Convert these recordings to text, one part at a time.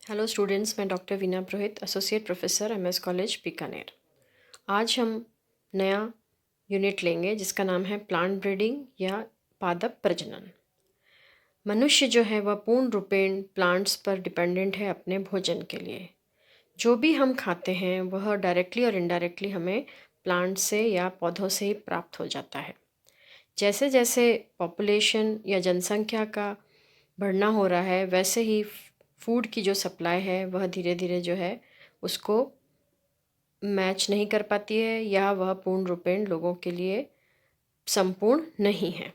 Hello students, मैं doctor Veena Purohit, associate professor MS college Bikaner. आज हम नया यूनिट लेंगे जिसका नाम है प्लांट ब्रीडिंग या पादप प्रजनन। मनुष्य जो है वह पूर्ण रूपेण प्लांट्स पर डिपेंडेंट है अपने भोजन के लिए। जो भी हम खाते हैं वह डायरेक्टली और इनडायरेक्टली हमें प्लांट से या पौधों से ही प्राप्त हो जाता है। जैसे जैसे पॉपुलेशन या जनसंख्या का बढ़ना हो रहा है, वैसे ही फूड की जो सप्लाई है वह धीरे धीरे जो है उसको मैच नहीं कर पाती है या वह पूर्ण रूपेण लोगों के लिए संपूर्ण नहीं है।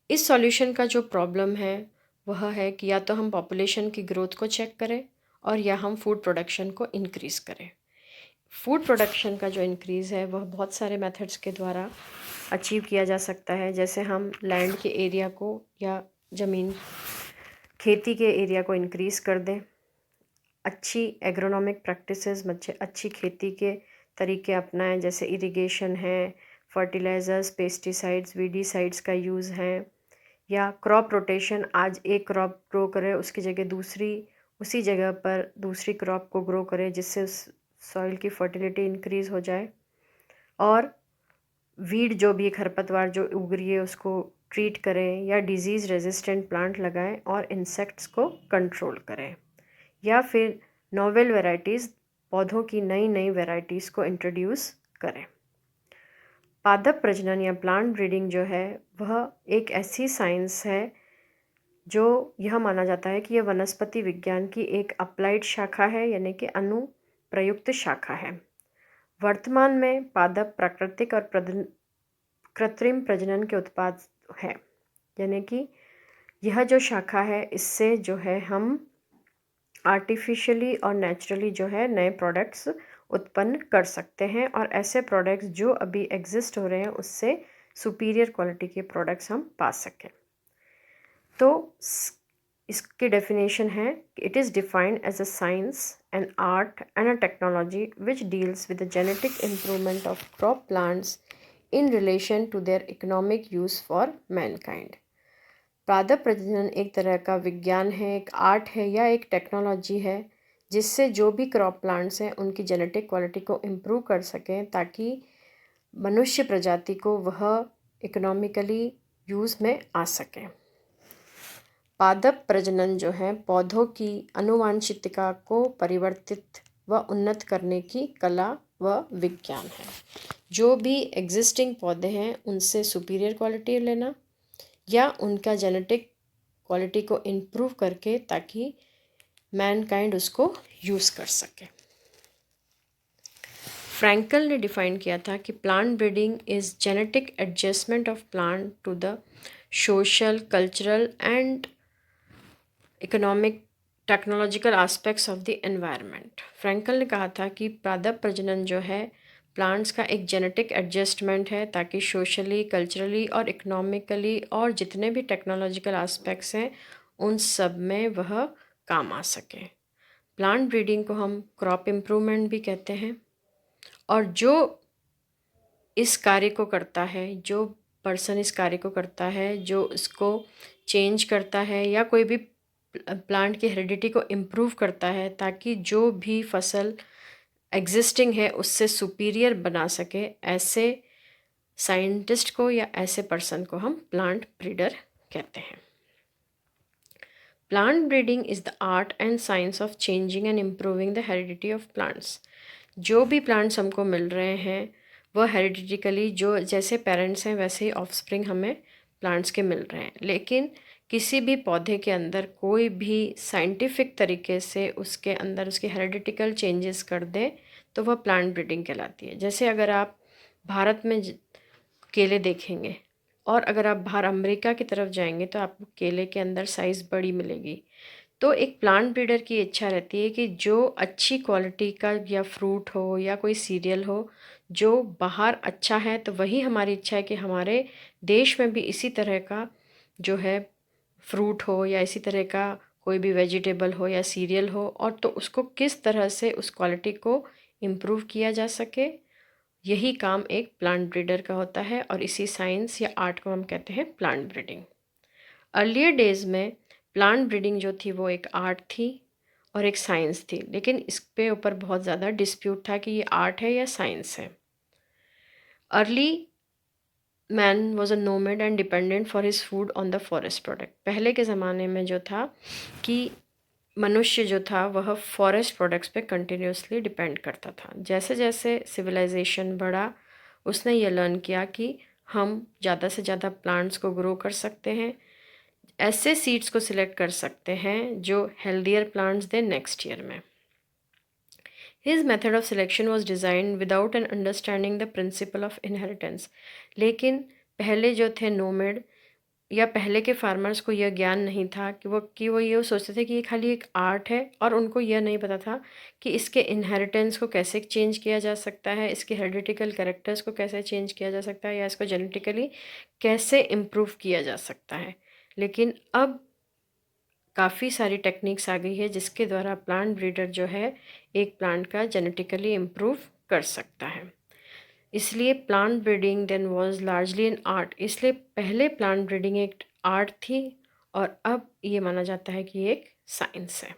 इस सॉल्यूशन का जो प्रॉब्लम है वह है कि या तो हम पॉपुलेशन की ग्रोथ को चेक करें और या हम फूड प्रोडक्शन को इंक्रीज़ करें। फूड प्रोडक्शन का जो इंक्रीज़ है वह बहुत सारे मेथड्स के द्वारा अचीव किया जा सकता है। जैसे हम लैंड के एरिया को या ज़मीन खेती के एरिया को इंक्रीज़ कर दें, अच्छी एग्रोनॉमिक प्रैक्टिसेस अच्छी खेती के तरीके अपनाएं, जैसे इरिगेशन है, फर्टिलाइज़र्स, पेस्टिसाइड्स, वीडीसाइड्स का यूज़ है, या क्रॉप रोटेशन। आज एक क्रॉप ग्रो करे उसकी जगह दूसरी उसी जगह पर दूसरी क्रॉप को ग्रो करे जिससे उस सॉइल की फर्टिलिटी इंक्रीज़ हो जाए। और वीड जो भी खरपतवार जो उग रही है उसको ट्रीट करें, या डिजीज़ रेजिस्टेंट प्लांट लगाएं और इंसेक्ट्स को कंट्रोल करें, या फिर नोवेल वैरायटीज़ पौधों की नई नई वैरायटीज़ को इंट्रोड्यूस करें। पादप प्रजनन या प्लांट ब्रीडिंग जो है वह एक ऐसी साइंस है जो यह माना जाता है कि यह वनस्पति विज्ञान की एक अप्लाइड शाखा है, यानी कि अनुप्रयुक्त शाखा है। वर्तमान में पादप प्राकृतिक और कृत्रिम प्रजनन के उत्पाद है, यानी कि यह जो शाखा है इससे जो है हम आर्टिफिशियली और नेचुरली जो है नए प्रोडक्ट्स उत्पन्न कर सकते हैं, और ऐसे प्रोडक्ट्स जो अभी एग्जिस्ट हो रहे हैं उससे सुपीरियर क्वालिटी के प्रोडक्ट्स हम पा सकें। तो इसकी डेफिनेशन है, it is defined as a science and art and a technology which deals with the genetic improvement of crop plants in relation to their economic use for mankind. पादप प्रजनन एक तरह का विज्ञान है, एक आर्ट है या एक टेक्नोलॉजी है जिससे जो भी क्रॉप प्लांट्स हैं उनकी जेनेटिक क्वालिटी को इम्प्रूव कर सकें ताकि मनुष्य प्रजाति को वह इकोनॉमिकली यूज़ में आ सके। पादप प्रजनन जो है पौधों की आनुवांशिकता को परिवर्तित व उन्नत करने की कला व विज्ञान है। जो भी एग्जिस्टिंग पौधे हैं उनसे सुपीरियर क्वालिटी लेना या उनका जेनेटिक क्वालिटी को इम्प्रूव करके ताकि मैनकाइंड उसको यूज़ कर सके। फ्रैंकल ने डिफाइन किया था कि plant breeding is genetic adjustment of plant to the social, cultural and economic technological aspects of the environment. Frankel ने कहा था कि पादप प्रजनन जो है प्लांट्स का एक जेनेटिक एडजस्टमेंट है ताकि सोशली, कल्चरली और इकोनॉमिकली और जितने भी टेक्नोलॉजिकल एस्पेक्ट्स हैं उन सब में वह काम आ सके। प्लांट ब्रीडिंग को हम क्रॉप इम्प्रूवमेंट भी कहते हैं, और जो इस कार्य को करता है, जो पर्सन इस कार्य को करता है, जो इसको चेंज करता है या कोई भी प्लांट की हेरिडिटी को इम्प्रूव करता है ताकि जो भी फसल एग्जिस्टिंग है उससे सुपीरियर बना सके, ऐसे साइंटिस्ट को या ऐसे पर्सन को हम प्लांट ब्रीडर कहते हैं। Plant breeding is the art and science of changing and improving the heredity of plants. जो भी प्लांट्स हमको मिल रहे हैं वह हेरिडिटिकली जो जैसे पेरेंट्स हैं वैसे ही ऑफस्प्रिंग हमें प्लांट्स के मिल रहे हैं, लेकिन किसी भी पौधे के अंदर कोई भी साइंटिफिक तरीके से उसके अंदर उसके हेरिडिटिकल चेंजेस कर दें तो वह प्लांट ब्रीडिंग कहलाती है। जैसे अगर आप भारत में केले देखेंगे और अगर आप बाहर अमेरिका की तरफ जाएंगे तो आपको केले के अंदर साइज़ बड़ी मिलेगी। तो एक प्लांट ब्रीडर की इच्छा रहती है कि जो अच्छी क्वालिटी का या फ्रूट हो या कोई सीरियल हो जो बाहर अच्छा है, तो वही हमारी इच्छा है कि हमारे देश में भी इसी तरह का जो है फ्रूट हो या इसी तरह का कोई भी वेजिटेबल हो या सीरियल हो, और तो उसको किस तरह से उस क्वालिटी को इम्प्रूव किया जा सके, यही काम एक प्लांट ब्रीडर का होता है और इसी साइंस या आर्ट को हम कहते हैं प्लांट ब्रीडिंग। अर्लियर डेज में प्लांट ब्रीडिंग जो थी वो एक आर्ट थी और एक साइंस थी, लेकिन इस पे ऊपर बहुत ज़्यादा डिस्प्यूट था कि ये आर्ट है या साइंस है। Early man was a nomad and dependent for his food on the forest product. पहले के ज़माने में जो था कि मनुष्य जो था वह फॉरेस्ट प्रोडक्ट्स पे कंटिन्यूसली डिपेंड करता था। जैसे जैसे सिविलाइजेशन बढ़ा, उसने ये लर्न किया कि हम ज़्यादा से ज़्यादा प्लांट्स को ग्रो कर सकते हैं, ऐसे सीड्स को सिलेक्ट कर सकते हैं जो हेल्दियर प्लांट्स दें नेक्स्ट ईयर में। His method of selection was designed without an understanding the principle of inheritance। लेकिन पहले जो थे नोमेड या पहले के फार्मर्स को यह ज्ञान नहीं था कि वो ये सोचते थे कि ये खाली एक आर्ट है, और उनको यह नहीं पता था कि इसके इनहेरिटेंस को कैसे चेंज किया जा सकता है, इसके हेरिडिटिकल कैरेक्टर्स को कैसे चेंज किया जा सकता है, या इसको जेनेटिकली कैसे इम्प्रूव किया जा सकता है। लेकिन अब काफ़ी सारी टेक्निक्स आ गई है जिसके द्वारा प्लांट ब्रीडर जो है एक प्लांट का जेनेटिकली इम्प्रूव कर सकता है। इसलिए plant breeding then was largely an art. इसलिए पहले प्लांट ब्रीडिंग एक आर्ट थी और अब ये माना जाता है कि ये एक साइंस है।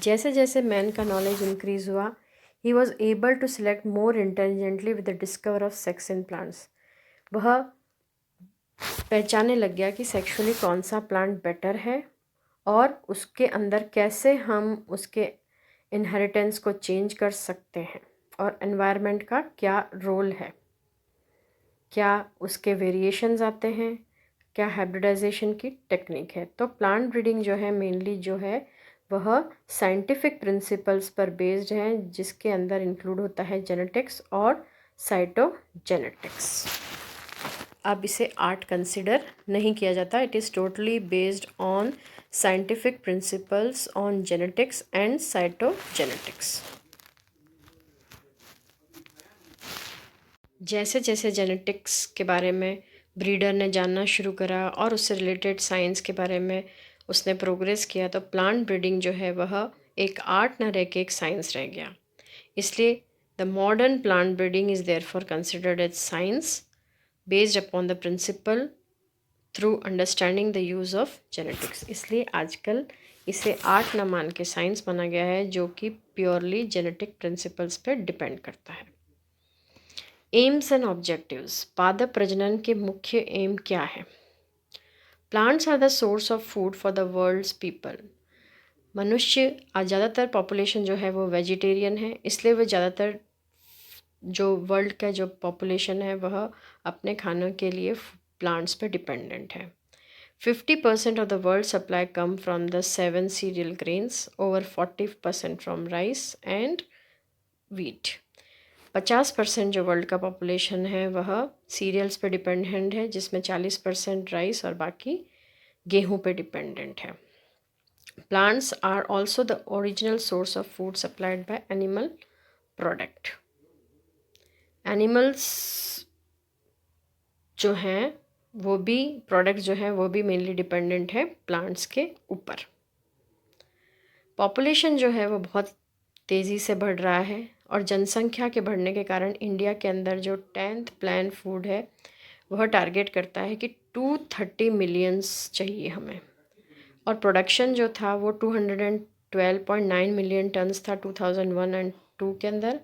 जैसे जैसे मैन का नॉलेज इंक्रीज हुआ, he was able to select more intelligently with the discover of sex in plants. वह पहचानने लग गया कि सेक्सुअली कौन सा प्लांट बेटर है और उसके अंदर कैसे हम उसके इनहेरिटेंस को चेंज कर सकते हैं, और एनवायरनमेंट का क्या रोल है, क्या उसके वेरिएशंस आते हैं, क्या हाइब्रिडाइजेशन की टेक्निक है। तो प्लांट ब्रीडिंग जो है मेनली जो है वह साइंटिफिक प्रिंसिपल्स पर बेस्ड है, जिसके अंदर इंक्लूड होता है जेनेटिक्स और साइटोजेनेटिक्स। अब इसे आर्ट कंसिडर नहीं किया जाता। It is totally based on scientific principles on genetics and cytogenetics. जैसे जैसे जेनेटिक्स के बारे में ब्रीडर ने जानना शुरू करा और उससे रिलेटेड साइंस के बारे में उसने प्रोग्रेस किया, तो प्लांट ब्रीडिंग जो है वह एक आर्ट न रह के एक साइंस रह गया। इसलिए the modern plant breeding is therefore considered as science based upon the principle through understanding the use of genetics। इसलिए आजकल इसे आर्ट न मान के साइंस माना गया है, जो कि प्योरली जेनेटिक प्रिंसिपल्स पर डिपेंड करता है। Aims and objectives. पादप प्रजनन के मुख्य एम क्या है? Plants are the source of food for the world's people. मनुष्य आज ज़्यादातर पॉपुलेशन जो है वो वेजिटेरियन है, इसलिए वे ज़्यादातर जो वर्ल्ड का जो पॉपुलेशन है वह अपने खानों के लिए प्लांट्स पे डिपेंडेंट है। 50% of the world supply come from the 7 serial grains, over 40% from rice and wheat. 50% जो वर्ल्ड का पॉपुलेशन है वह सीरियल्स पे डिपेंडेंट है, जिसमें 40% राइस और बाकी गेहूं पे डिपेंडेंट है। Plants are also the original source of food supplied by animal product. Animals जो हैं वो भी प्रोडक्ट जो हैं वो भी मेनली डिपेंडेंट है प्लांट्स के ऊपर। पॉपुलेशन जो है वो बहुत तेज़ी से बढ़ रहा है, और जनसंख्या के बढ़ने के कारण इंडिया के अंदर जो 10th प्लान फूड है वह टारगेट करता है कि 230 मिलियंस चाहिए हमें, और प्रोडक्शन जो था वो 212.9 मिलियन टन्स था 2001 एंड 2 के अंदर,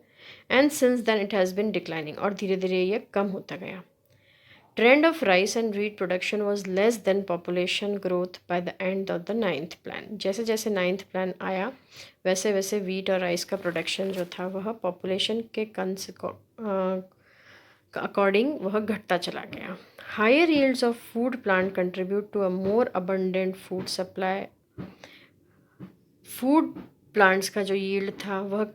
and since then it has been declining, और धीरे धीरे ये कम होता गया। Trend of rice and wheat production was less than population growth by the end of the 9th plan. जैसे जैसे 9th प्लान आया वैसे वैसे वीट और राइस का प्रोडक्शन जो था वह पॉपुलेशन के अकॉर्डिंग वह घटता चला गया। Higher yields of food plant contribute to a more abundant food supply. Food plants का जो यील्ड था वह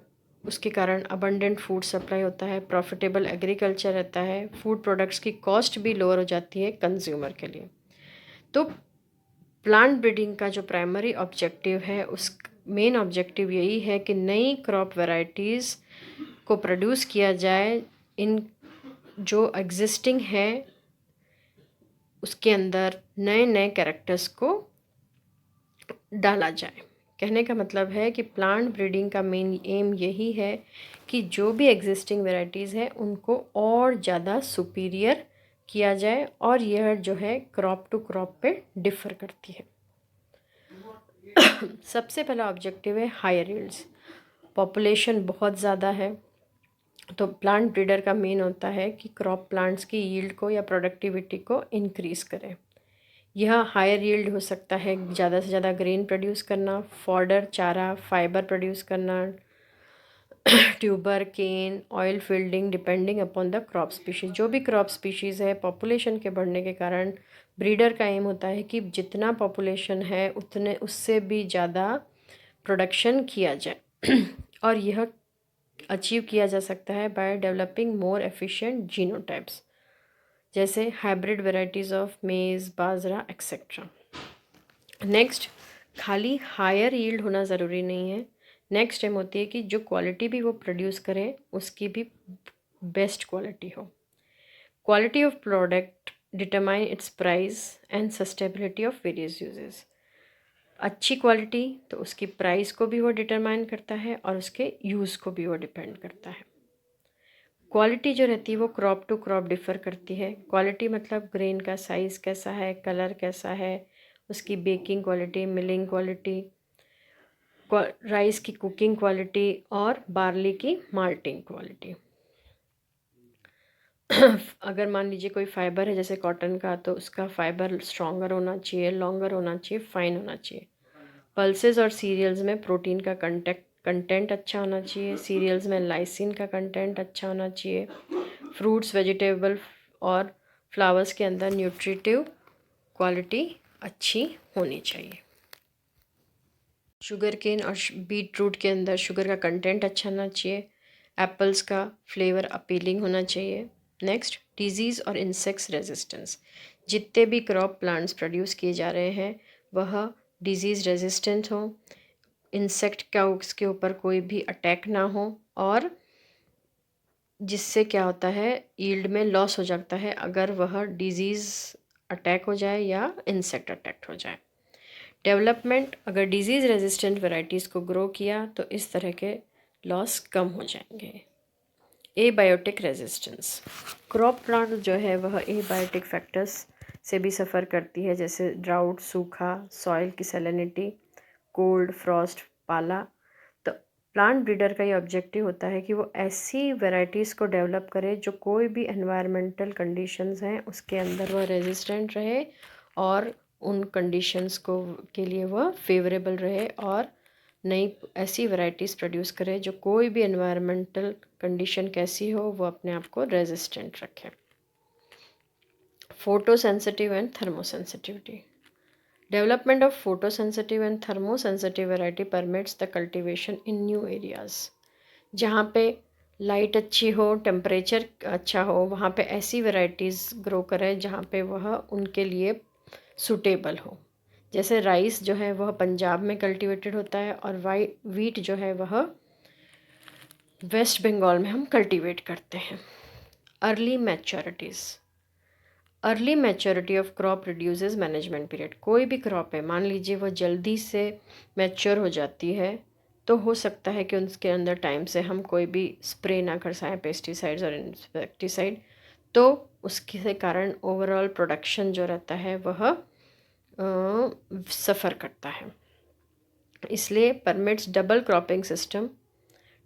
उसके कारण अबंडेंट फूड सप्लाई होता है, प्रॉफिटेबल एग्रीकल्चर रहता है, फूड प्रोडक्ट्स की कॉस्ट भी लोअर हो जाती है कंज्यूमर के लिए। तो प्लांट ब्रीडिंग का जो प्राइमरी ऑब्जेक्टिव है, उस मेन ऑब्जेक्टिव यही है कि नई क्रॉप वैरायटीज़ को प्रोड्यूस किया जाए, इन जो एग्जिस्टिंग है उसके अंदर नए नए कैरेक्टर्स को डाला जाए। कहने का मतलब है कि प्लांट ब्रीडिंग का मेन एम यही है कि जो भी एग्जिस्टिंग वेराइटीज़ है उनको और ज़्यादा सुपीरियर किया जाए, और यह जो है क्रॉप टू क्रॉप पे डिफ़र करती है। सबसे पहला ऑब्जेक्टिव है हायर यील्ड्स। पॉपुलेशन बहुत ज़्यादा है, तो प्लांट ब्रीडर का मेन होता है कि क्रॉप प्लांट्स की यील्ड को या प्रोडक्टिविटी को इंक्रीज़ करें। यह हायर यील्ड हो सकता है ज़्यादा से ज़्यादा ग्रेन प्रोड्यूस करना, फॉडर चारा, फाइबर प्रोड्यूस करना, tuber, cane, oil fielding, depending upon the crop species. जो भी क्रॉप स्पीशीज़ है, पॉपुलेशन के बढ़ने के कारण ब्रीडर का एम होता है कि जितना पॉपुलेशन है उतने उससे भी ज़्यादा प्रोडक्शन किया जाए और यह अचीव किया जा सकता है by developing more efficient genotypes, जैसे हाइब्रिड वेराइटीज़ ऑफ मेज़, बाजरा एक्सेट्रा। नेक्स्ट, खाली हायर यील्ड होना ज़रूरी नहीं है। नेक्स्ट एम होती है कि जो क्वालिटी भी वो प्रोड्यूस करें उसकी भी बेस्ट क्वालिटी हो। Quality of product determine its price and suitability of various uses. अच्छी क्वालिटी तो उसकी प्राइस को भी वो डिटरमाइन करता है और उसके यूज़ को भी वो डिपेंड करता है। क्वालिटी जो रहती है वो क्रॉप टू क्रॉप डिफ़र करती है। क्वालिटी मतलब ग्रेन का साइज़ कैसा है, कलर कैसा है, उसकी baking quality, milling quality, rice की कुकिंग क्वालिटी और बार्ली की माल्टिंग क्वालिटी। अगर मान लीजिए कोई फाइबर है जैसे कॉटन का, तो उसका फाइबर स्ट्रॉन्गर होना चाहिए, लॉन्गर होना चाहिए, फाइन होना चाहिए। पल्सेस और सीरियल्स में प्रोटीन का कंटेंट अच्छा होना चाहिए। सीरियल्स में लाइसिन का कंटेंट अच्छा होना चाहिए। फ्रूट्स, वेजिटेबल और फ्लावर्स के अंदर न्यूट्रिटिव क्वालिटी अच्छी होनी चाहिए। शुगर केन और बीट रूट के अंदर शुगर का कंटेंट अच्छा होना चाहिए। एप्पल्स का फ्लेवर अपीलिंग होना चाहिए। नेक्स्ट, डिजीज़ और इंसेक्ट्स रेजिस्टेंस। जितने भी क्रॉप प्लांट्स प्रोड्यूस किए जा रहे हैं वह डिजीज़ रेजिस्टेंट हो, इंसेक्ट का उसके ऊपर कोई भी अटैक ना हो, और जिससे क्या होता है यील्ड में लॉस हो जाता है अगर वह डिजीज़ अटैक हो जाए या इंसेक्ट अटैक हो जाए। डेवलपमेंट, अगर डिजीज़ रेजिस्टेंट वैरायटीज़ को ग्रो किया तो इस तरह के लॉस कम हो जाएंगे। एबायोटिक रेजिस्टेंस, क्रॉप प्लांट जो है वह एबायोटिक फैक्टर्स से भी सफ़र करती है, जैसे ड्राउट, सूखा, सॉइल की सैलिनिटी, कोल्ड, फ्रॉस्ट, पाला। तो प्लांट ब्रीडर का ये ऑब्जेक्टिव होता है कि वो ऐसी वैरायटीज़ को डेवलप करे जो कोई भी एनवायरमेंटल कंडीशंस हैं उसके अंदर वह रेजिस्टेंट रहे और उन कंडीशंस को के लिए वह फेवरेबल रहे, और नई ऐसी वैरायटीज़ प्रोड्यूस करे जो कोई भी एनवायरमेंटल कंडीशन कैसी हो वो अपने आप को रेजिस्टेंट रखे। Photo sensitive and thermosensitivity, development of photosensitive and thermosensitive variety permits the cultivation in new areas. जहाँ पे लाइट अच्छी हो, टेम्परेचर अच्छा हो, वहाँ पे ऐसी वैरायटीज़ ग्रो करें जहाँ पे वह उनके लिए सूटेबल हो। जैसे राइस जो है वह पंजाब में कल्टीवेटेड होता है और वीट जो है वह वेस्ट बंगाल में हम कल्टीवेट करते हैं। Early maturities, early maturity of crop reduces management period. कोई भी क्रॉप है, मान लीजिए वो जल्दी से मैच्योर हो जाती है तो हो सकता है कि उसके अंदर टाइम से हम कोई भी स्प्रे ना कर पाएँ पेस्टिसाइड्स और इंसेक्टिसाइड, तो उसके कारण ओवरऑल प्रोडक्शन जो रहता है वह सफ़र करता है। इसलिए permits double cropping system.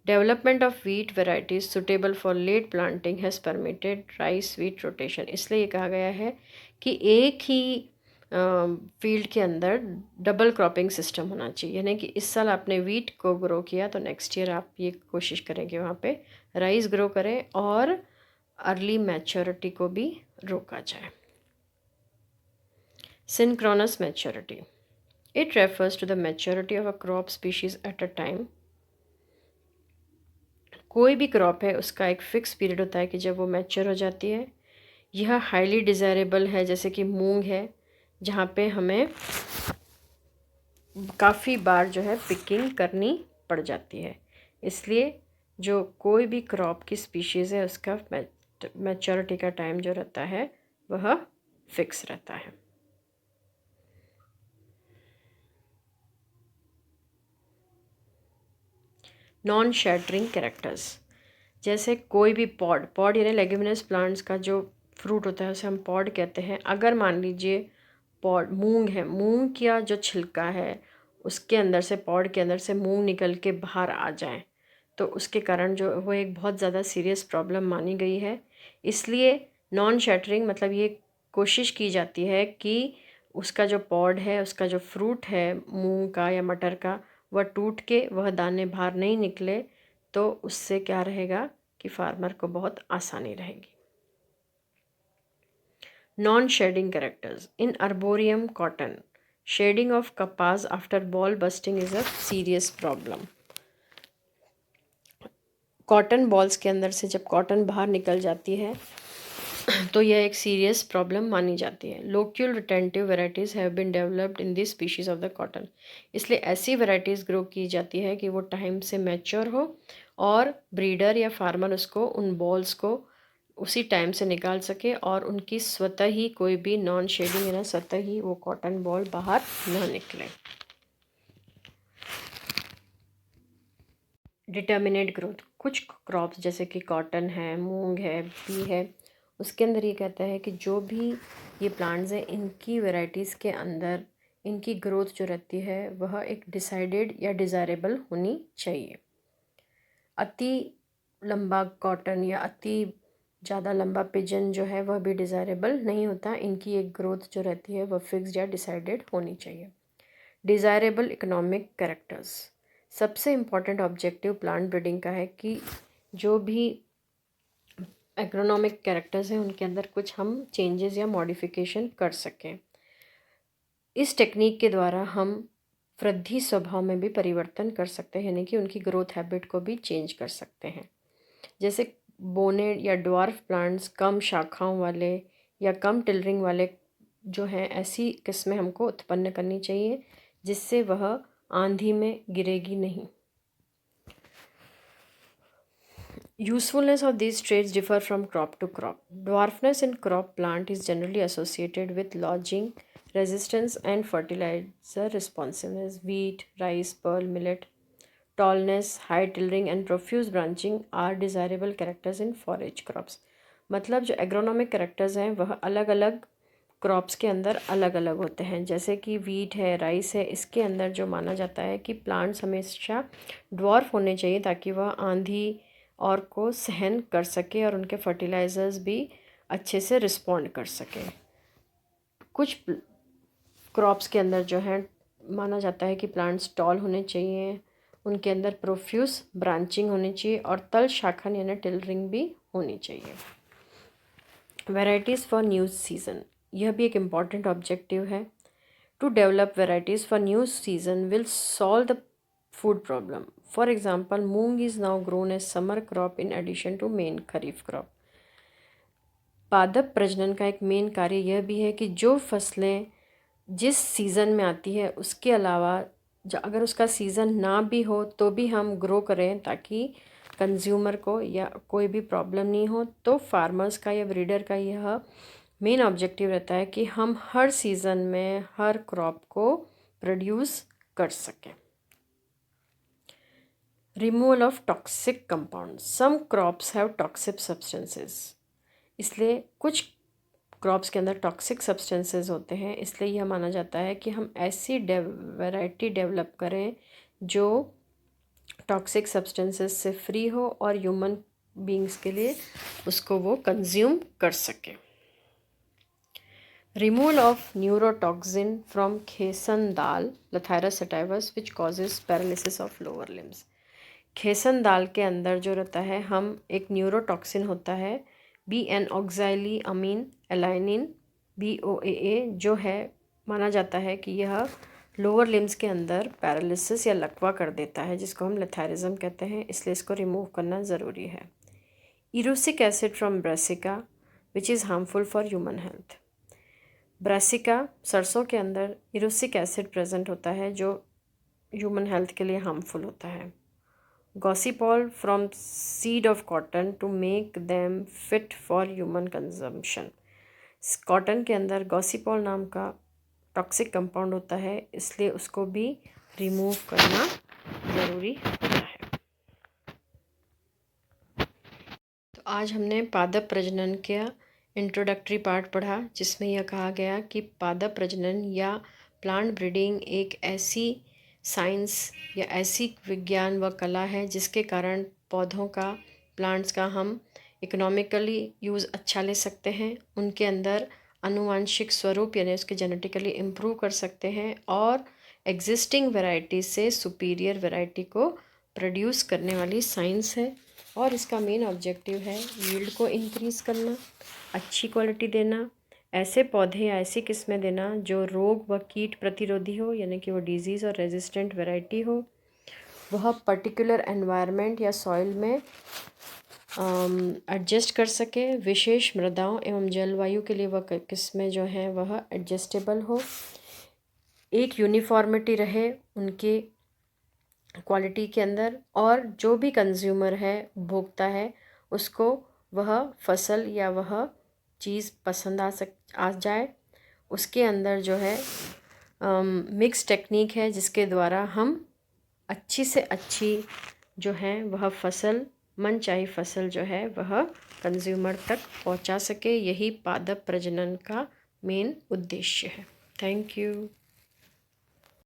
Development of wheat varieties suitable for late planting has permitted rice wheat rotation. इसलिए ये कहा गया है कि एक ही फील्ड के अंदर डबल क्रॉपिंग सिस्टम होना चाहिए, यानी कि इस साल आपने वीट को ग्रो किया तो नेक्स्ट ईयर आप ये कोशिश करें कि वहाँ पे राइस ग्रो करें और अर्ली मैच्योरिटी को भी रोका जाए। Synchronous maturity, it refers to the maturity of a crop species at a time। कोई भी क्रॉप है उसका एक फ़िक्स पीरियड होता है कि जब वो मैच्योर हो जाती है। यह हाईली डिज़ायरेबल है, जैसे कि मूंग है जहाँ पे हमें काफ़ी बार जो है पिकिंग करनी पड़ जाती है। इसलिए जो कोई भी क्रॉप की स्पीशीज़ है उसका मैच्योरिटी का टाइम जो रहता है वह फिक्स रहता है। नॉन शैटरिंग कैरेक्टर्स, जैसे कोई भी पॉड यानी लेग्यूमिनस प्लांट्स का जो फ्रूट होता है उसे हम पॉड कहते हैं। अगर मान लीजिए पॉड मूंग है, मूंग का जो छिलका है उसके अंदर से, पॉड के अंदर से मूंग निकल के बाहर आ जाए तो उसके कारण जो वो एक बहुत ज़्यादा सीरियस प्रॉब्लम मानी गई है। इसलिए नॉन शैटरिंग मतलब ये कोशिश की जाती है कि उसका जो पॉड है, उसका जो फ्रूट है मूंग का या मटर का, वह टूट के वह दाने बाहर नहीं निकले, तो उससे क्या रहेगा कि फार्मर को बहुत आसानी रहेगी। Non shedding characters in arboreum cotton, shedding of kapas after boll bursting is a serious problem. Cotton bolls के अंदर से जब कॉटन बाहर निकल जाती है तो यह एक सीरियस प्रॉब्लम मानी जाती है। Locule retentive varieties have been developed in this species of the cotton, इसलिए ऐसी वेराइटीज़ ग्रो की जाती है कि वो टाइम से मैच्योर हो और ब्रीडर या फार्मर उसको, उन बॉल्स को उसी टाइम से निकाल सके और उनकी स्वतः ही कोई भी नॉन शेडिंग ना, स्वतः ही वो कॉटन बॉल बाहर ना निकले। डिटर्मिनेट ग्रोथ, कुछ क्रॉप्स जैसे कि कॉटन है, मूंग है, पी है, उसके अंदर ये कहता है कि जो भी ये प्लांट्स हैं इनकी वैरायटीज़ के अंदर इनकी ग्रोथ जो रहती है वह एक डिसाइडेड या डिज़ायरेबल होनी चाहिए। अति लंबा कॉटन या अति ज़्यादा लंबा पिजन जो है वह भी डिज़ायरेबल नहीं होता। इनकी एक ग्रोथ जो रहती है वह फिक्स्ड या डिसाइडेड होनी चाहिए। डिज़ायरेबल इकोनॉमिक कैरेक्टर्स, सबसे इम्पॉर्टेंट ऑब्जेक्टिव प्लांट ब्रीडिंग का है कि जो भी एग्रोनॉमिक कैरेक्टर्स हैं उनके अंदर कुछ हम चेंजेस या मॉडिफिकेशन कर सकें। इस टेक्निक के द्वारा हम वृद्धि स्वभाव में भी परिवर्तन कर सकते हैं, यानी कि उनकी ग्रोथ हैबिट को भी चेंज कर सकते हैं। जैसे बोनेड या ड्वार्फ प्लांट्स कम शाखाओं वाले या कम टिलरिंग वाले जो हैं, ऐसी किस्में हमको उत्पन्न करनी चाहिए जिससे वह आंधी में गिरेगी नहीं। Usefulness of these traits differ from crop to crop. Dwarfness in crop plant is generally associated with lodging, resistance and fertilizer responsiveness. Wheat, rice, pearl, millet. Tallness, high tillering and profuse branching are desirable characters in forage crops. मतलब जो agronomic characters हैं वह अलग अलग crops के अंदर अलग अलग होते हैं। जैसे कि वीट है, राइस है, इसके अंदर जो माना जाता है कि प्लांट्स हमेशा ड्वार्फ होने चाहिए ताकि वह आंधी और को सहन कर सके और उनके फर्टिलाइज़र्स भी अच्छे से रिस्पॉन्ड कर सके। कुछ क्रॉप्स के अंदर जो है माना जाता है कि प्लांट्स टॉल होने चाहिए, उनके अंदर प्रोफ्यूज ब्रांचिंग होनी चाहिए और तल शाखन यानी टिलरिंग भी होनी चाहिए। वैराइटीज़ फॉर न्यू सीज़न, यह भी एक इम्पॉर्टेंट ऑब्जेक्टिव है। To develop varieties for new season will solve the food problem. For example, moong is now grown as summer crop in addition to main kharif crop. पादप प्रजनन का एक main कार्य यह भी है कि जो फसलें जिस सीज़न में आती है उसके अलावा अगर उसका सीज़न ना भी हो तो भी हम ग्रो करें ताकि कंज्यूमर को या कोई भी प्रॉब्लम नहीं हो। तो फार्मर्स का या ब्रीडर का यह मेन ऑब्जेक्टिव रहता है कि हम हर सीज़न में हर क्रॉप को प्रोड्यूस कर सकें। Removal of toxic compound, some crops have toxic substances, इसलिए कुछ क्रॉप्स के अंदर टॉक्सिक सब्सटेंसेस होते हैं, इसलिए यह माना जाता है कि हम ऐसी वैरायटी डेवलप करें जो टॉक्सिक सब्सटेंसेस से फ्री हो और ह्यूमन बींग्स के लिए उसको वो कंज्यूम कर सके। Removal of neurotoxin from khesan dal Lathyrus sativus which causes paralysis of lower limbs. खेसन दाल के अंदर जो रहता है हम एक न्यूरोटॉक्सिन होता है BN ऑक्सैली अमीन एलाइनिन BOAA, जो है माना जाता है कि यह लोअर लिम्स के अंदर पैरालिसिस या लकवा कर देता है जिसको हम लेथारिज्म कहते हैं, इसलिए इसको रिमूव करना ज़रूरी है। Erucic acid from Brassica which is harmful for human health. Brassica सरसों के अंदर इरूसिक एसिड प्रेजेंट होता है जो ह्यूमन हेल्थ के लिए हार्मफुल होता है। Gossypol from seed of cotton to make them fit for human consumption. Cotton के अंदर गॉसिपॉल नाम का टॉक्सिक कंपाउंड होता है, इसलिए उसको भी रिमूव करना ज़रूरी होता है। तो आज हमने पादप प्रजनन का इंट्रोडक्टरी पार्ट पढ़ा जिसमें यह कहा गया कि पादप प्रजनन या प्लांट ब्रीडिंग एक ऐसी साइंस या ऐसी विज्ञान व कला है जिसके कारण पौधों का, प्लांट्स का हम इकोनॉमिकली यूज़ अच्छा ले सकते हैं, उनके अंदर आनुवांशिक स्वरूप यानी उसके जेनेटिकली इम्प्रूव कर सकते हैं और एग्जिस्टिंग वैरायटी से सुपीरियर वैरायटी को प्रोड्यूस करने वाली साइंस है। और इसका मेन ऑब्जेक्टिव है यील्ड को इंक्रीज़ करना, अच्छी क्वालिटी देना, ऐसे पौधे या ऐसी किस्में देना जो रोग व कीट प्रतिरोधी हो यानी कि वो डिजीज़ और रेजिस्टेंट वैरायटी हो, वह पर्टिकुलर एनवायरनमेंट या सॉइल में एडजस्ट कर सके, विशेष मृदाओं एवं जलवायु के लिए वह किस्में जो हैं वह एडजस्टेबल हो, एक यूनिफॉर्मिटी रहे उनकी क्वालिटी के अंदर, और जो भी कंज्यूमर है, उपभोक्ता है, उसको वह फसल या वह चीज़ पसंद आ जाए। उसके अंदर जो है मिक्स टेक्निक है जिसके द्वारा हम अच्छी से अच्छी जो है वह फसल, मनचाही फसल जो है वह कंज्यूमर तक पहुंचा सके। यही पादप प्रजनन का मेन उद्देश्य है। Thank you.